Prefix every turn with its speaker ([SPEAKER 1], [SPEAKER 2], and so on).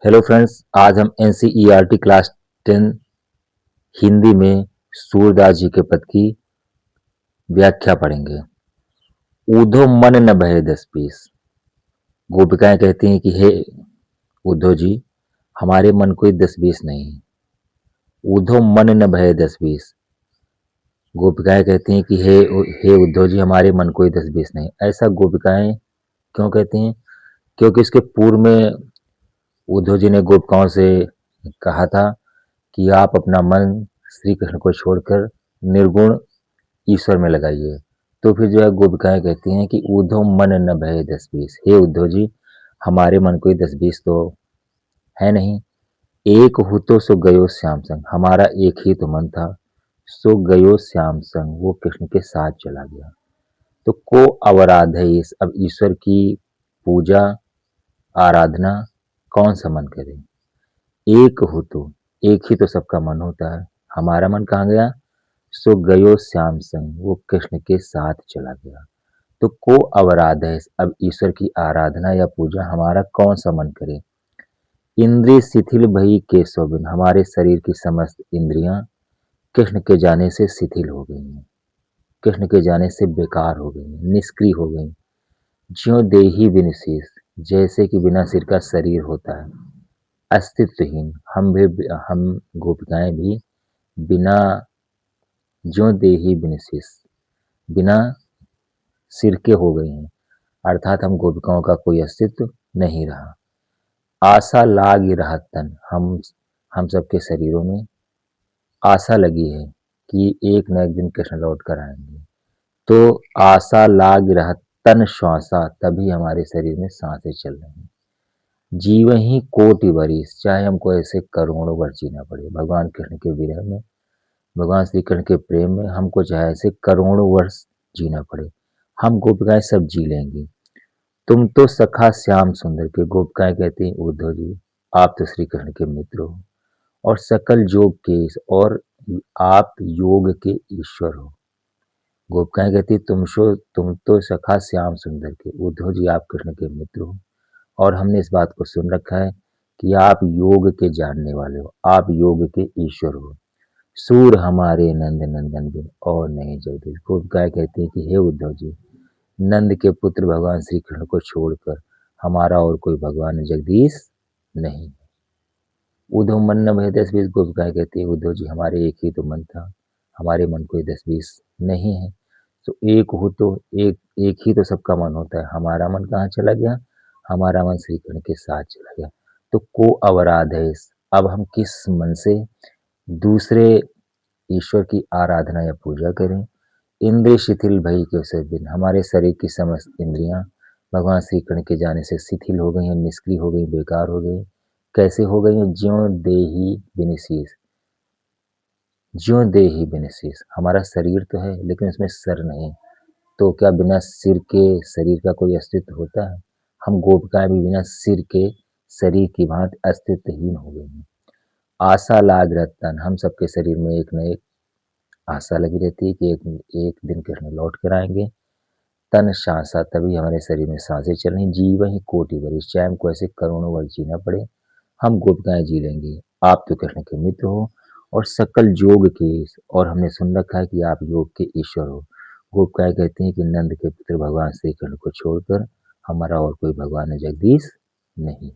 [SPEAKER 1] Hello friends, आज हम NCERT class 10 Hindi में सूरदास जी के पद की व्याख्या पढ़ेंगे। ऊधो मन न बहे दस बीस। गोपिकाएं कहती हैं कि हे उद्धव जी, हमारे मन कोई दस बीस नहीं है। ऊधो मन न बहे दस बीस। गोपिकाएं कहती हैं कि हे उद्धव जी, हमारे मन कोई दस बीस नहीं। ऐसा गोपिकाएं क्यों कहती हैं? क्योंकि इसके पूर्व में उद्धव जी ने गोपिकाओं से कहा था कि आप अपना मन श्री कृष्ण को छोड़कर निर्गुण ईश्वर में लगाइए। तो फिर जो है गोपिकाएं कहती हैं कि ऊधो मन न भय दस बीस। हे उद्धव जी, हमारे मन कोई दस बीस तो है नहीं। एक हो तो सो गयो श्याम संग। हमारा एक ही तो मन था, सो गयो श्याम संग, वो कृष्ण के साथ चला गया। तो को अवराधे इस, अब ईश्वर की पूजा आराधना कौन सा मन करे? एक हो तो, एक ही तो सबका मन होता है। हमारा मन कहाँ गया? सो गयो श्याम संग, वो कृष्ण के साथ चला गया। तो को अवराधे, अब ईश्वर की आराधना या पूजा हमारा कौन सा मन करे? इंद्रिय शिथिल भई केशव बिन। हमारे शरीर की समस्त इंद्रियां कृष्ण के जाने से शिथिल हो गई हैं, कृष्ण के जाने से बेकार हो गई हैं, निष्क्रिय हो गई। ज्यों देही बिन शीस, जैसे कि बिना सिर का शरीर होता है, अस्तित्वहीन। हम गोपिकाएं भी बिना, ज्यों देही बिन शीस, बिना सिर के हो गई हैं, अर्थात हम गोपिकाओं का कोई अस्तित्व नहीं रहा। आशा लाग रहा तन। हम सबके शरीरों में आशा लगी है कि एक न एक दिन कृष्ण लौट कर आएंगे। तो आशा लाग रहा तन श्वासा, तभी हमारे शरीर में सांसें चल रही हैं। जीव ही कोटि बरिस, चाहे हमको ऐसे करोड़ों वर्ष जीना पड़े भगवान कृष्ण के विरह में, भगवान श्री कृष्ण के प्रेम में हमको चाहे ऐसे करोड़ों वर्ष जीना पड़े, हम गोपिकाएं सब जी लेंगी। तुम तो सखा श्याम सुंदर के। गोपिकाएं कहती हैं उद्धव जी, आप तो श्री कृष्ण के मित्र हो और सकल योग के, और आप योग के ईश्वर हो। गोपिकाएं कहती तुम तो सखा श्याम सुंदर के। उद्धव जी, आप कृष्ण के मित्र हो और हमने इस बात को सुन रखा है कि आप योग के जानने वाले हो, आप योग के ईश्वर हो। सूर हमारे नंद नंदन बिन और नहीं जगदीश। गोपिकाएं कहती है कि हे उद्धव जी, नंद के पुत्र भगवान श्री कृष्ण को छोड़कर हमारा और कोई भगवान जगदीश नहीं। उद्धव मन न भय दस बीस। गोपिकाएं कहती है उद्धव जी, हमारे एक ही तो मन था, हमारे मन कोई दस बीस नहीं है। तो एक हो तो एक ही तो सबका मन होता है। हमारा मन कहाँ चला गया? हमारा मन श्री कृष्ण के साथ चला गया। तो को अवराध है इस, अब हम किस मन से दूसरे ईश्वर की आराधना या पूजा करें? इंद्रिय शिथिल भई केशव बिन। हमारे शरीर की समस्त इंद्रियां भगवान श्री कृष्ण के जाने से शिथिल हो गई हैं, निष्क्रिय हो गई, बेकार हो गई। कैसे हो गई हैं? ज्यों देही बिन शीस। ज्यों देही बिन शीस, हमारा शरीर तो है लेकिन उसमें सर नहीं। तो क्या बिना सिर के शरीर का कोई अस्तित्व होता है? हम गोपिकाएं भी बिना सिर के शरीर की भांति अस्तित्वहीन हो गई हैं। आशा लाग रतन। हम सबके शरीर में एक न एक आशा लगी रहती है कि एक दिन कृष्ण लौट कर आएंगे। तन शांसा, तभी हमारे शरीर में सांसें चल रही। जीव ही कोटि वर्ष, चाहे हमको ऐसे करोड़ों वर्ष जीना पड़े, हम गोपिकाएं जी लेंगे। आप तो कृष्ण के मित्र हो और सकल योग के, और हमने सुन रखा है कि आप योग के ईश्वर हो। गोपिकाएं कहती हैं कि नंद के पुत्र भगवान श्री कृष्ण को छोड़कर हमारा और कोई भगवान जगदीश नहीं।